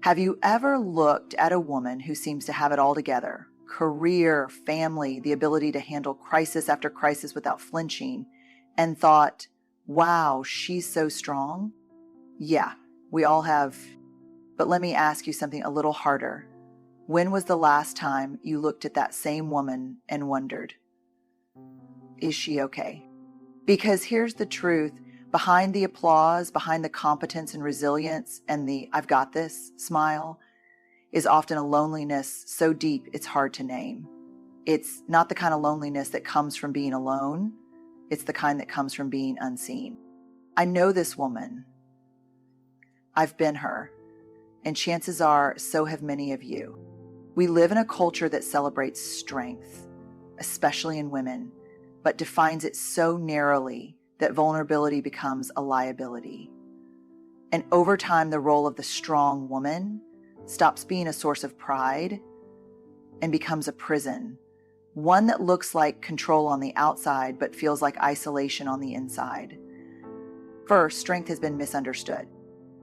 Have you ever looked at a woman who seems to have it all together? Career, family, the ability to handle crisis after crisis without flinching, and thought, wow, she's so strong? Yeah, we all have. But let me ask you something a little harder. When was the last time you looked at that same woman and wondered, is she okay? Because here's the truth. Behind the applause, behind the competence and resilience and the I've got this smile is often a loneliness so deep it's hard to name. It's not the kind of loneliness that comes from being alone. It's the kind that comes from being unseen. I know this woman. I've been her. And chances are, so have many of you. We live in a culture that celebrates strength, especially in women, but defines it so narrowly that vulnerability becomes a liability. And over time, the role of the strong woman stops being a source of pride and becomes a prison, one that looks like control on the outside but feels like isolation on the inside. First, strength has been misunderstood.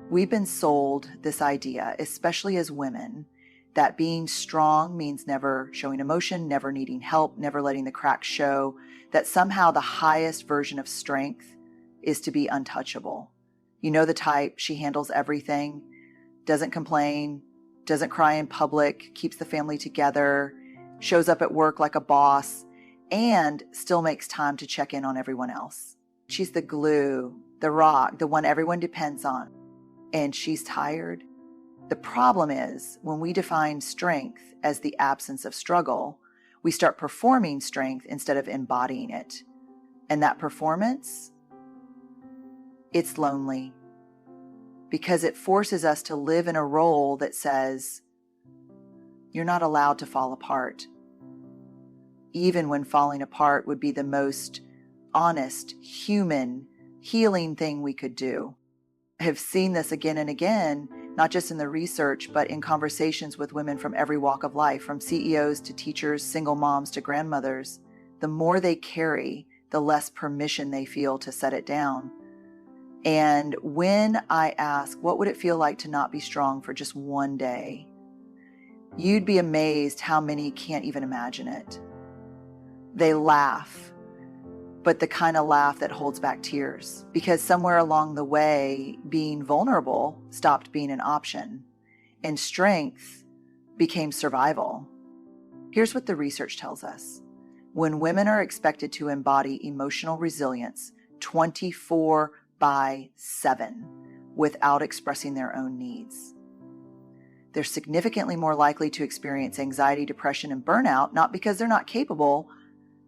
We've been sold this idea, especially as women, that being strong means never showing emotion, never needing help, never letting the cracks show, that somehow the highest version of strength is to be untouchable. You know the type, she handles everything, doesn't complain, doesn't cry in public, keeps the family together, shows up at work like a boss, and still makes time to check in on everyone else. She's the glue, the rock, the one everyone depends on. And she's tired. The problem is when we define strength as the absence of struggle, we start performing strength instead of embodying it. And that performance, it's lonely because it forces us to live in a role that says, you're not allowed to fall apart. Even when falling apart would be the most honest, human, healing thing we could do. I have seen this again and again, not just in the research, but in conversations with women from every walk of life, from CEOs to teachers, single moms to grandmothers. The more they carry, the less permission they feel to set it down. And when I ask, what would it feel like to not be strong for just one day? You'd be amazed how many can't even imagine it. They laugh. But the kind of laugh that holds back tears, because somewhere along the way, being vulnerable stopped being an option, and strength became survival. Here's what the research tells us. When women are expected to embody emotional resilience 24/7 without expressing their own needs, they're significantly more likely to experience anxiety, depression, and burnout, not because they're not capable,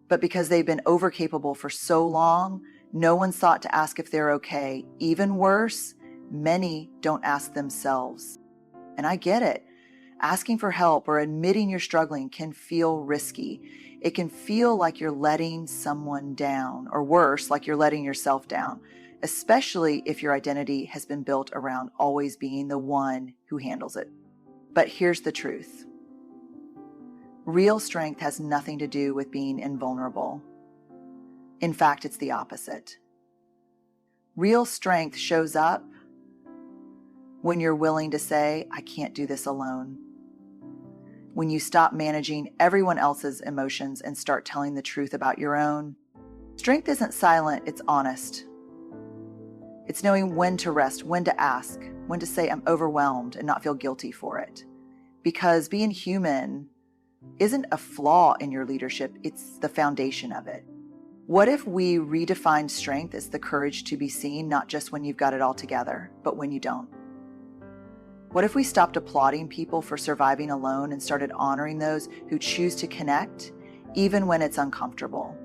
but because they've been overcapable for so long, no one's thought to ask if they're okay. Even worse, many don't ask themselves. And I get it. Asking for help or admitting you're struggling can feel risky. It can feel like you're letting someone down, or worse, like you're letting yourself down, especially if your identity has been built around always being the one who handles it. But here's the truth. Real strength has nothing to do with being invulnerable. In fact, it's the opposite. Real strength shows up when you're willing to say, I can't do this alone. When you stop managing everyone else's emotions and start telling the truth about your own. Strength isn't silent, it's honest. It's knowing when to rest, when to ask, when to say I'm overwhelmed and not feel guilty for it. Because being human isn't a flaw in your leadership, it's the foundation of it. What if we redefined strength as the courage to be seen, not just when you've got it all together, but when you don't? What if we stopped applauding people for surviving alone and started honoring those who choose to connect, even when it's uncomfortable?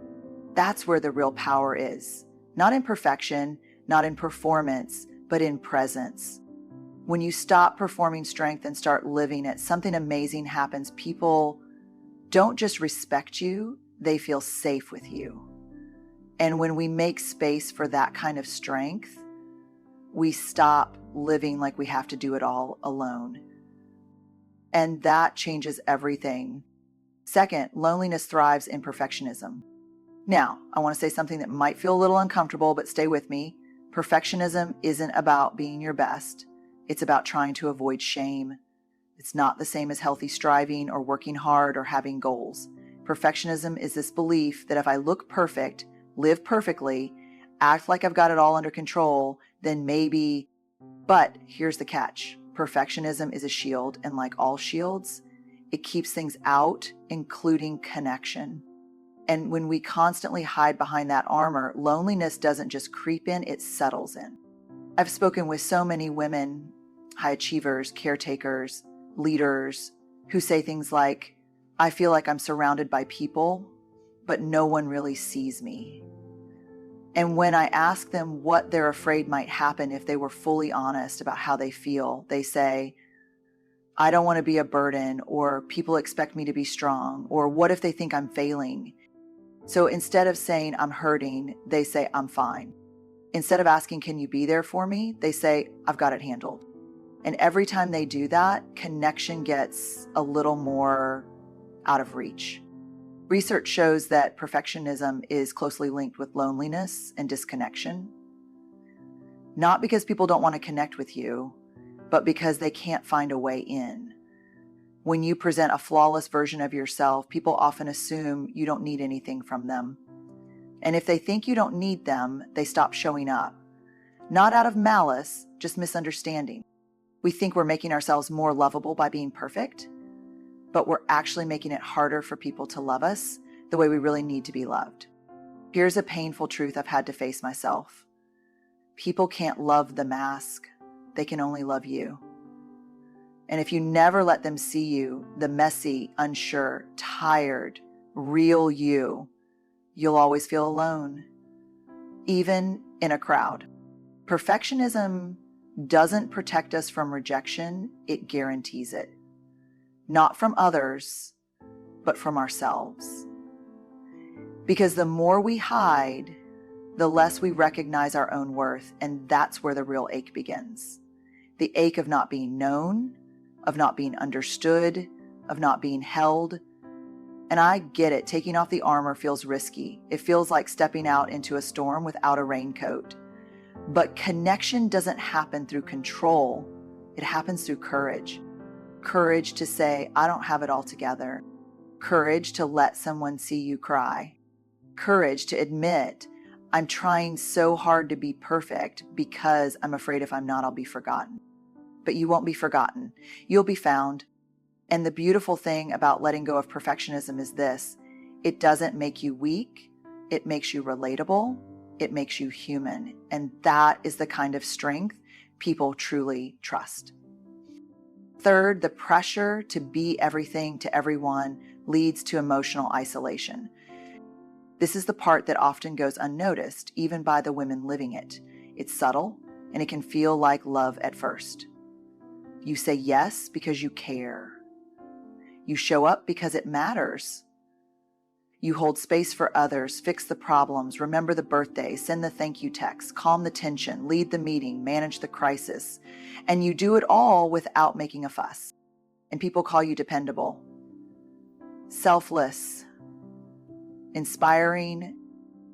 That's where the real power is. Not in perfection, not in performance, but in presence. When you stop performing strength and start living it, something amazing happens. People don't just respect you, they feel safe with you. And when we make space for that kind of strength, we stop living like we have to do it all alone. And that changes everything. Second, loneliness thrives in perfectionism. Now, I want to say something that might feel a little uncomfortable, but stay with me. Perfectionism isn't about being your best. It's about trying to avoid shame. It's not the same as healthy striving or working hard or having goals. Perfectionism is this belief that if I look perfect, live perfectly, act like I've got it all under control, then maybe. But here's the catch. Perfectionism is a shield, and like all shields, it keeps things out, including connection. And when we constantly hide behind that armor, loneliness doesn't just creep in, it settles in. I've spoken with so many women, high achievers, caretakers, leaders, who say things like, I feel like I'm surrounded by people, but no one really sees me. And when I ask them what they're afraid might happen if they were fully honest about how they feel, they say, I don't want to be a burden, or people expect me to be strong, or what if they think I'm failing? So instead of saying I'm hurting, they say I'm fine. Instead of asking, can you be there for me? They say, I've got it handled. And every time they do that, connection gets a little more out of reach. Research shows that perfectionism is closely linked with loneliness and disconnection. Not because people don't want to connect with you, but because they can't find a way in. When you present a flawless version of yourself, people often assume you don't need anything from them. And if they think you don't need them, they stop showing up. Not out of malice, just misunderstanding. We think we're making ourselves more lovable by being perfect, but we're actually making it harder for people to love us the way we really need to be loved. Here's a painful truth I've had to face myself. People can't love the mask. They can only love you. And if you never let them see you, the messy, unsure, tired, real you, you'll always feel alone, even in a crowd. Perfectionism doesn't protect us from rejection, it guarantees it. Not from others, but from ourselves. Because the more we hide, the less we recognize our own worth, and that's where the real ache begins. The ache of not being known, of not being understood, of not being held. And I get it, taking off the armor feels risky. It feels like stepping out into a storm without a raincoat. But connection doesn't happen through control. It happens through courage. Courage to say, I don't have it all together. Courage to let someone see you cry. Courage to admit, I'm trying so hard to be perfect because I'm afraid if I'm not, I'll be forgotten. But you won't be forgotten. You'll be found. And the beautiful thing about letting go of perfectionism is this: it doesn't make you weak. It makes you relatable. It makes you human. And that is the kind of strength people truly trust. Third, the pressure to be everything to everyone leads to emotional isolation. This is the part that often goes unnoticed, even by the women living it. It's subtle, and it can feel like love at first. You say yes because you care. You show up because it matters. You hold space for others, fix the problems, remember the birthday, send the thank you text, calm the tension, lead the meeting, manage the crisis. And you do it all without making a fuss. And people call you dependable, selfless, inspiring,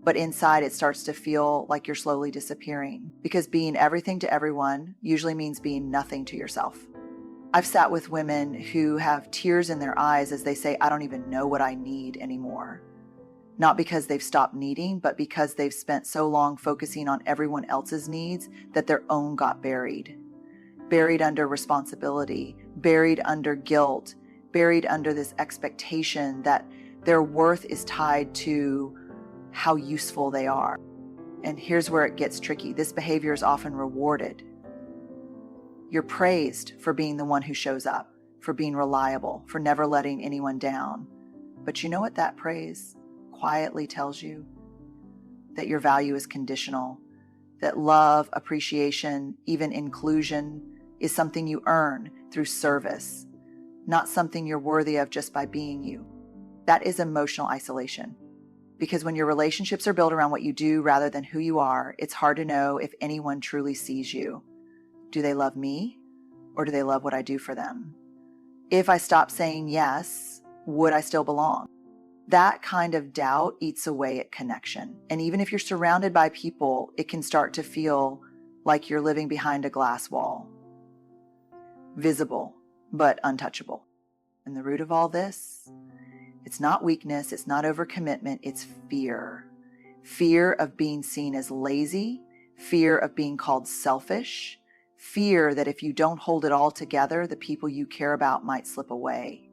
but inside it starts to feel like you're slowly disappearing, because being everything to everyone usually means being nothing to yourself. I've sat with women who have tears in their eyes as they say, I don't even know what I need anymore. Not because they've stopped needing, but because they've spent so long focusing on everyone else's needs that their own got buried. Buried under responsibility, buried under guilt, buried under this expectation that their worth is tied to how useful they are. And here's where it gets tricky. This behavior is often rewarded. You're praised for being the one who shows up, for being reliable, for never letting anyone down. But you know what that praise quietly tells you? That your value is conditional, that love, appreciation, even inclusion is something you earn through service, not something you're worthy of just by being you. That is emotional isolation. Because when your relationships are built around what you do rather than who you are, it's hard to know if anyone truly sees you. Do they love me, or do they love what I do for them? If I stop saying yes, would I still belong? That kind of doubt eats away at connection. And even if you're surrounded by people, it can start to feel like you're living behind a glass wall. visible, but untouchable. And the root of all this, it's not weakness, it's not overcommitment, it's fear. Fear of being seen as lazy, fear of being called selfish, fear that if you don't hold it all together, the people you care about might slip away.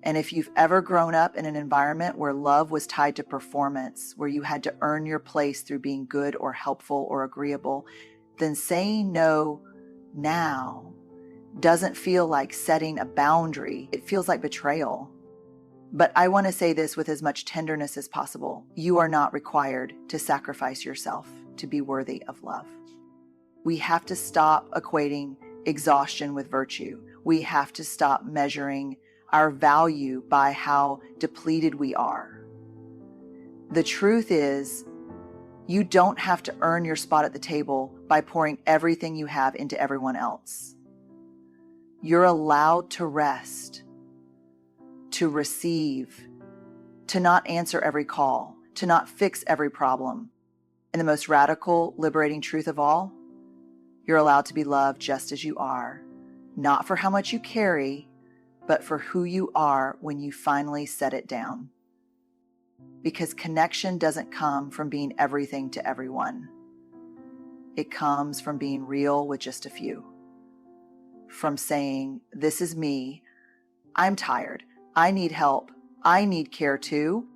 And if you've ever grown up in an environment where love was tied to performance, where you had to earn your place through being good or helpful or agreeable, then saying no now doesn't feel like setting a boundary. It feels like betrayal. But I want to say this with as much tenderness as possible. You are not required to sacrifice yourself to be worthy of love. We have to stop equating exhaustion with virtue. We have to stop measuring our value by how depleted we are. The truth is, you don't have to earn your spot at the table by pouring everything you have into everyone else. You're allowed to rest, to receive, to not answer every call, to not fix every problem. And the most radical, liberating truth of all, you're allowed to be loved just as you are, not for how much you carry, but for who you are when you finally set it down. Because connection doesn't come from being everything to everyone. It comes from being real with just a few. From saying, this is me, I'm tired, I need help, I need care too.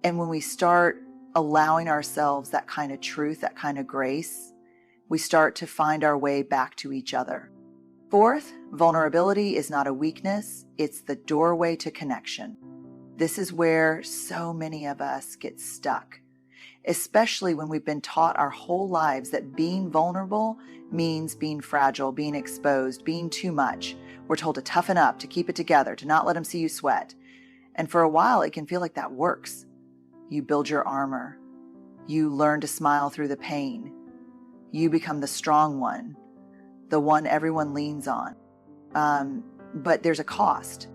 And when we start allowing ourselves that kind of truth, that kind of grace, we start to find our way back to each other. Fourth, vulnerability is not a weakness, it's the doorway to connection. This is where so many of us get stuck, especially when we've been taught our whole lives that being vulnerable means being fragile, being exposed, being too much. We're told to toughen up, to keep it together, to not let them see you sweat. And for a while, it can feel like that works. You build your armor. You learn to smile through the pain. You become the strong one, the one everyone leans on. But there's a cost.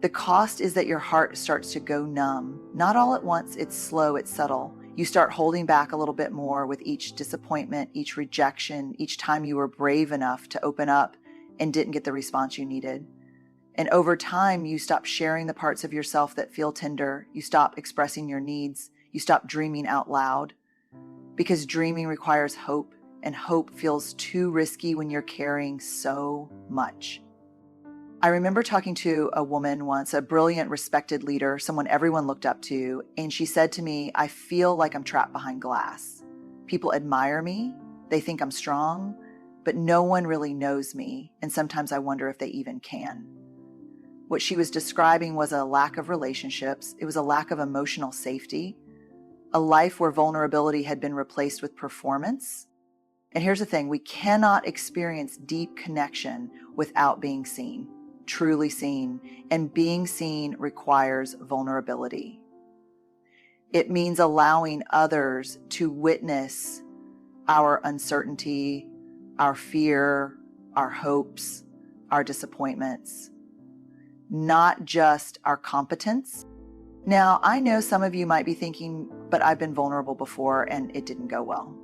The cost is that your heart starts to go numb. Not all at once, it's slow, it's subtle. You start holding back a little bit more with each disappointment, each rejection, each time you were brave enough to open up and didn't get the response you needed. And over time, you stop sharing the parts of yourself that feel tender. You stop expressing your needs. You stop dreaming out loud. Because dreaming requires hope, and hope feels too risky when you're carrying so much. I remember talking to a woman once, a brilliant, respected leader, someone everyone looked up to, and she said to me, I feel like I'm trapped behind glass. People admire me, they think I'm strong, but no one really knows me, and sometimes I wonder if they even can. What she was describing was a lack of relationships, it was a lack of emotional safety, a life where vulnerability had been replaced with performance. And here's the thing, we cannot experience deep connection without being seen. Truly seen, and being seen requires vulnerability. It means allowing others to witness our uncertainty, our fear, our hopes, our disappointments, not just our competence. Now, I know some of you might be thinking, but I've been vulnerable before and it didn't go well.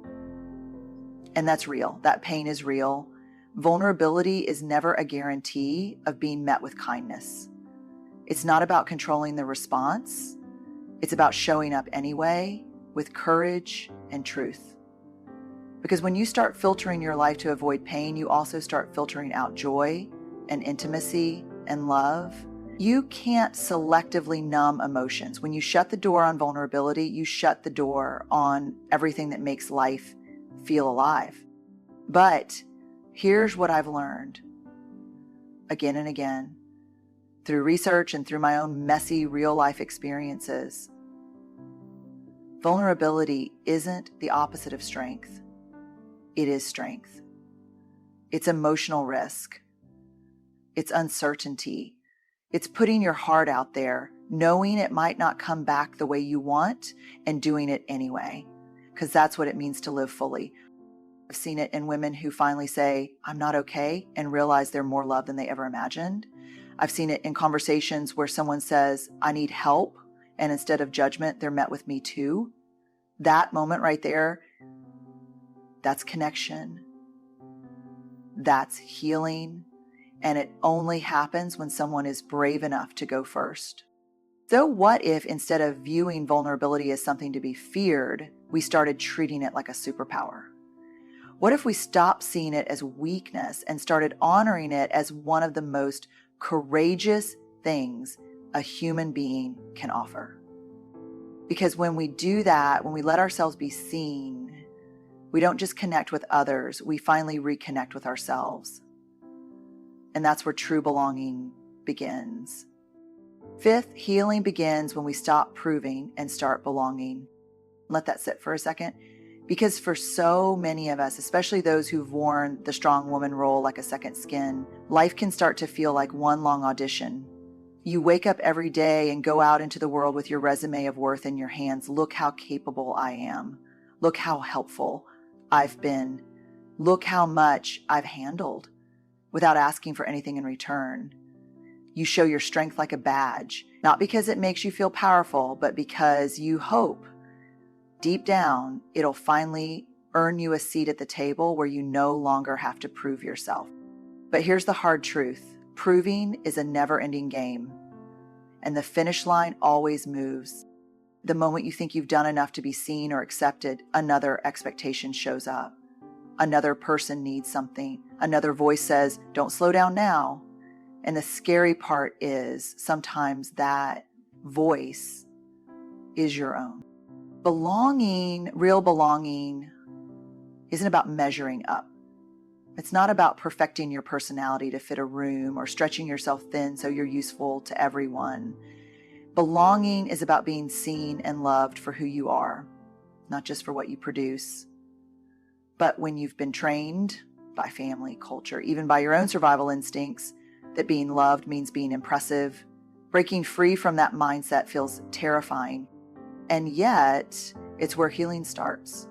And that's real. That pain is real. Vulnerability is never a guarantee of being met with kindness. It's not about controlling the response. It's about showing up anyway with courage and truth. Because when you start filtering your life to avoid pain, you also start filtering out joy and intimacy and love. You can't selectively numb emotions. When you shut the door on vulnerability, you shut the door on everything that makes life feel alive. But here's what I've learned again and again through research and through my own messy real life experiences. Vulnerability isn't the opposite of strength. It is strength. It's emotional risk. It's uncertainty. It's putting your heart out there, knowing it might not come back the way you want and doing it anyway, because that's what it means to live fully. I've seen it in women who finally say, I'm not okay, and realize they're more loved than they ever imagined. I've seen it in conversations where someone says, I need help, and instead of judgment, they're met with me too. That moment right there, that's connection. That's healing. and it only happens when someone is brave enough to go first. So what if instead of viewing vulnerability as something to be feared, we started treating it like a superpower? What if we stopped seeing it as weakness and started honoring it as one of the most courageous things a human being can offer? Because when we do that, when we let ourselves be seen, we don't just connect with others, we finally reconnect with ourselves. And that's where true belonging begins. Fifth, healing begins when we stop proving and start belonging. Let that sit for a second. Because for so many of us, especially those who've worn the strong woman role like a second skin, life can start to feel like one long audition. You wake up every day and go out into the world with your resume of worth in your hands. Look how capable I am. Look how helpful I've been. Look how much I've handled without asking for anything in return. You show your strength like a badge, not because it makes you feel powerful, but because you hope deep down it'll finally earn you a seat at the table where you no longer have to prove yourself. But here's the hard truth. Proving is a never-ending game, and the finish line always moves. The moment you think you've done enough to be seen or accepted, another expectation shows up. Another person needs something. Another voice says, "Don't slow down now." And the scary part is sometimes that voice is your own. Belonging, real belonging, isn't about measuring up. It's not about perfecting your personality to fit a room or stretching yourself thin so you're useful to everyone. Belonging is about being seen and loved for who you are, not just for what you produce. But when you've been trained by family, culture, even by your own survival instincts, that being loved means being impressive, breaking free from that mindset feels terrifying. And yet, it's where healing starts.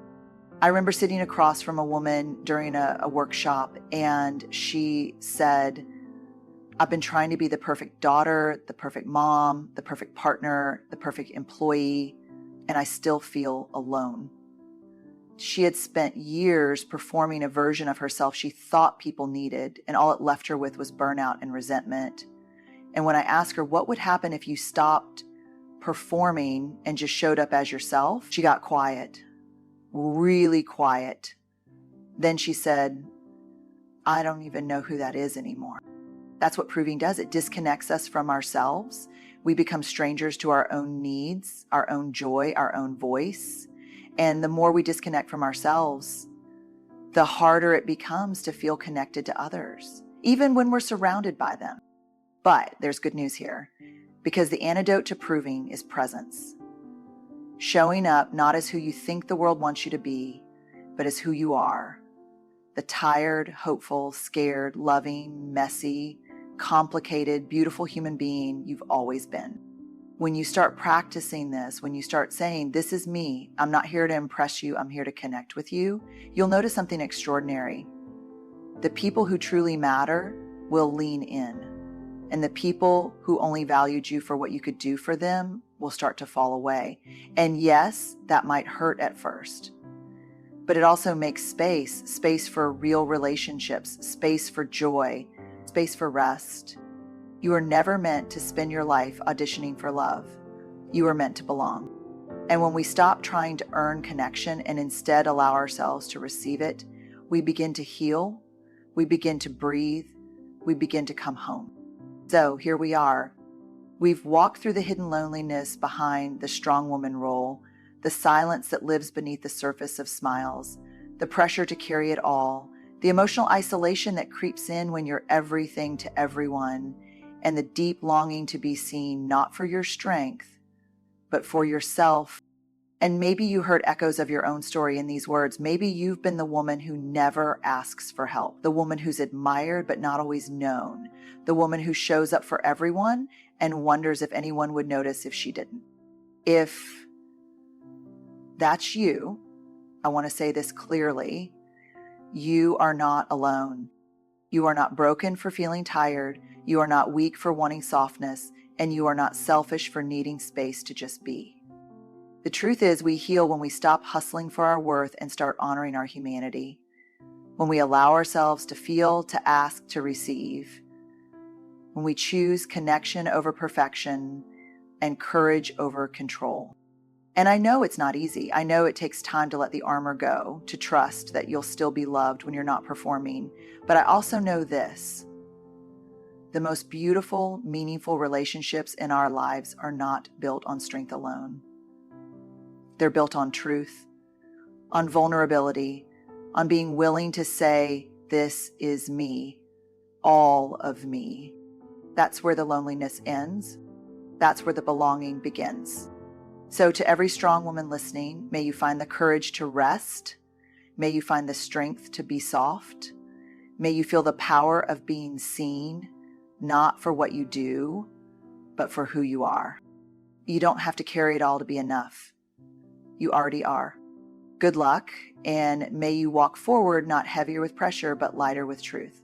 I remember sitting across from a woman during a workshop, and she said, "I've been trying to be the perfect daughter, the perfect mom, the perfect partner, the perfect employee, and I still feel alone." She had spent years performing a version of herself she thought people needed, and all it left her with was burnout and resentment. And when I asked her what would happen if you stopped performing and just showed up as yourself, she got quiet, really quiet. Then she said, "I don't even know who that is anymore." That's what proving does. It disconnects us from ourselves. We become strangers to our own needs, our own joy, our own voice. And the more we disconnect from ourselves, the harder it becomes to feel connected to others, even when we're surrounded by them. But there's good news here, because the antidote to proving is presence. Showing up not as who you think the world wants you to be, but as who you are. The tired, hopeful, scared, loving, messy, complicated, beautiful human being you've always been. When you start practicing this, when you start saying, "This is me, I'm not here to impress you, I'm here to connect with you," you'll notice something extraordinary. The people who truly matter will lean in, and the people who only valued you for what you could do for them will start to fall away. And yes, that might hurt at first, but it also makes space for real relationships, space for joy, space for rest. You are never meant to spend your life auditioning for love. You are meant to belong. And when we stop trying to earn connection and instead allow ourselves to receive it, we begin to heal, we begin to breathe, we begin to come home. So here we are. We've walked through the hidden loneliness behind the strong woman role, the silence that lives beneath the surface of smiles, the pressure to carry it all, the emotional isolation that creeps in when you're everything to everyone, and the deep longing to be seen not for your strength, but for yourself. And maybe you heard echoes of your own story in these words. Maybe you've been the woman who never asks for help, the woman who's admired but not always known, the woman who shows up for everyone and wonders if anyone would notice if she didn't. If that's you, I want to say this clearly. You are not alone. You are not broken for feeling tired. You are not weak for wanting softness, and you are not selfish for needing space to just be. The truth is, we heal when we stop hustling for our worth and start honoring our humanity. When we allow ourselves to feel, to ask, to receive. when we choose connection over perfection and courage over control. And I know it's not easy. I know it takes time to let the armor go, to trust that you'll still be loved when you're not performing. But I also know this: the most beautiful, meaningful relationships in our lives are not built on strength alone. They're built on truth, on vulnerability, on being willing to say, "This is me, all of me." That's where the loneliness ends. That's where the belonging begins. So to every strong woman listening, may you find the courage to rest. May you find the strength to be soft. May you feel the power of being seen, not for what you do, but for who you are. You don't have to carry it all to be enough. You already are. Good luck, and may you walk forward not heavier with pressure, but lighter with truth.